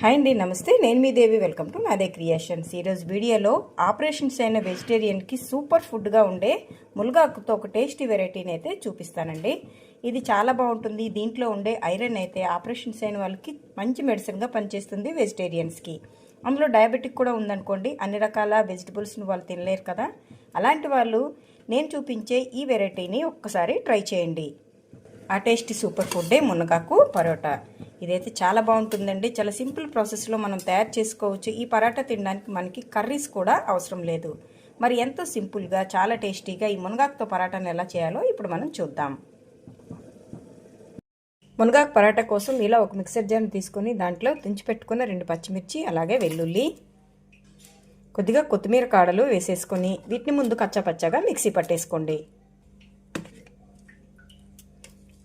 Hi అండి, నమస్తే. నేను మీ దేవి. వెల్కమ్ టు నాదే క్రియేషన్స్. ఈరోజు వీడియోలో ఆపరేషన్స్ అయిన వెజిటేరియన్కి సూపర్ ఫుడ్గా ఉండే మునగాకుతో ఒక టేస్టీ వెరైటీని అయితే చూపిస్తానండి. ఇది చాలా బాగుంటుంది. దీంట్లో ఉండే ఐరన్ అయితే ఆపరేషన్స్ అయిన వాళ్ళకి మంచి మెడిసిన్గా పనిచేస్తుంది వెజిటేరియన్స్కి. అందులో డయాబెటిక్ కూడా ఉందనుకోండి, అన్ని రకాల వెజిటబుల్స్ని వాళ్ళు తినలేరు కదా. అలాంటి వాళ్ళు నేను చూపించే ఈ వెరైటీని ఒక్కసారి ట్రై చేయండి. ఆ టేస్టీ సూపర్ ఫుడ్డే మునగాకు పరోటా. ఇదైతే చాలా బాగుంటుందండి. చాలా సింపుల్ ప్రాసెస్లో మనం తయారు చేసుకోవచ్చు. ఈ పరోటా తినడానికి మనకి కర్రీస్ కూడా అవసరం లేదు. మరి ఎంతో సింపుల్గా చాలా టేస్టీగా ఈ మునగాకుతో పరోటాను ఎలా చేయాలో ఇప్పుడు మనం చూద్దాం. మునగాకు పరోటా కోసం ఇలా ఒక మిక్సర్ జార్ని తీసుకొని దాంట్లో తుంచిపెట్టుకున్న 2 పచ్చిమిర్చి, అలాగే వెల్లుల్లి, కొద్దిగా కొత్తిమీర కాడలు వేసేసుకొని వీటిని ముందు కచ్చాపచ్చాగా మిక్సీ పట్టేసుకోండి.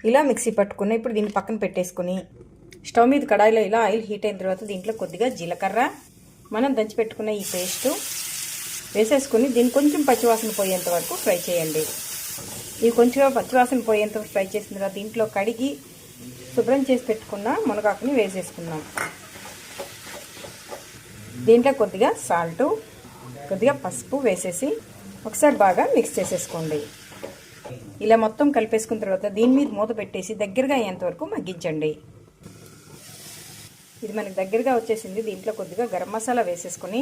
ఇలా మిక్సీ పట్టుకుని ఇప్పుడు దీన్ని పక్కన పెట్టేసుకుని స్టవ్ మీద కడాయిలో ఇలా ఆయిల్ హీట్ అయిన తర్వాత దీంట్లో కొద్దిగా జీలకర్ర, మనం దంచి పెట్టుకున్న ఈ పేస్టు వేసేసుకుని దీన్ని కొంచెం పచ్చివాసన పోయేంత వరకు ఫ్రై చేయండి. ఇవి కొంచెం పచ్చివాసన పోయేంత వరకు ఫ్రై చేసిన తర్వాత దీంట్లో కడిగి శుభ్రం చేసి పెట్టుకున్న మునగాకుని వేసేసుకుందాం. దీంట్లో కొద్దిగా సాల్టు, కొద్దిగా పసుపు వేసేసి ఒకసారి బాగా మిక్స్ చేసేసుకోండి. ఇలా మొత్తం కలిపేసుకున్న తర్వాత దీని మీద మూత పెట్టేసి దగ్గరగా అయ్యేంత వరకు మగ్గించండి. ఇది మనకి దగ్గరగా వచ్చేసింది. దీంట్లో కొద్దిగా గరం మసాలా వేసేసుకొని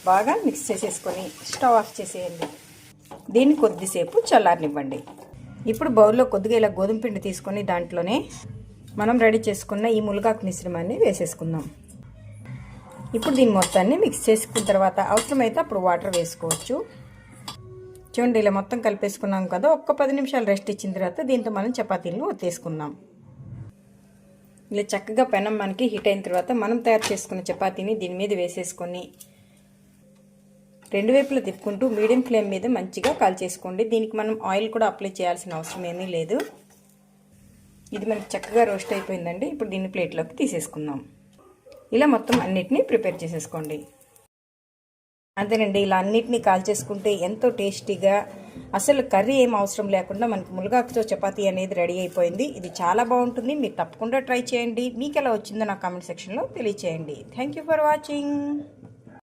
బాగా మిక్స్ చేసేసుకొని స్టవ్ ఆఫ్ చేసేయండి. దీన్ని కొద్దిసేపు చల్లారనివ్వండి. ఇప్పుడు బౌల్లో కొద్దిగా ఇలా గోధుమ పిండి తీసుకొని దాంట్లోనే మనం రెడీ చేసుకున్న ఈ మునగాకు మిశ్రమాన్ని వేసేసుకుందాం. ఇప్పుడు దీన్ని మొత్తాన్ని మిక్స్ చేసుకున్న తర్వాత అవసరమైతే అప్పుడు వాటర్ వేసుకోవచ్చు. చూడండి, ఇలా మొత్తం కలిపేసుకున్నాం కదా. ఒక్క 10 నిమిషాలు రెస్ట్ ఇచ్చిన తర్వాత దీంతో మనం చపాతీలను ఒత్తేసుకుందాం. ఇలా చక్కగా పెనం మనకి హీట్ అయిన తర్వాత మనం తయారు చేసుకున్న చపాతీని దీని మీద వేసేసుకొని 2 వైపులా తిప్పుకుంటూ మీడియం ఫ్లేమ్ మీద మంచిగా కాల్చేసుకోండి. దీనికి మనం ఆయిల్ కూడా అప్లై చేయాల్సిన అవసరం ఏమీ లేదు. ఇది మనకి చక్కగా రోస్ట్ అయిపోయిందండి. ఇప్పుడు దీన్ని ప్లేట్లోకి తీసేసుకుందాం. ఇలా మొత్తం అన్నిటినీ ప్రిపేర్ చేసేసుకోండి. అంతేనండి, ఇలా అన్నిటినీ కాల్చేసుకుంటే ఎంతో టేస్టీగా, అసలు కర్రీ ఏం అవసరం లేకుండా మనకు మునగాకుతో చపాతీ అనేది రెడీ అయిపోయింది. ఇది చాలా బాగుంటుంది. మీరు తప్పకుండా ట్రై చేయండి. మీకు ఎలా వచ్చిందో నా కామెంట్ సెక్షన్లో తెలియచేయండి. Thank you for watching.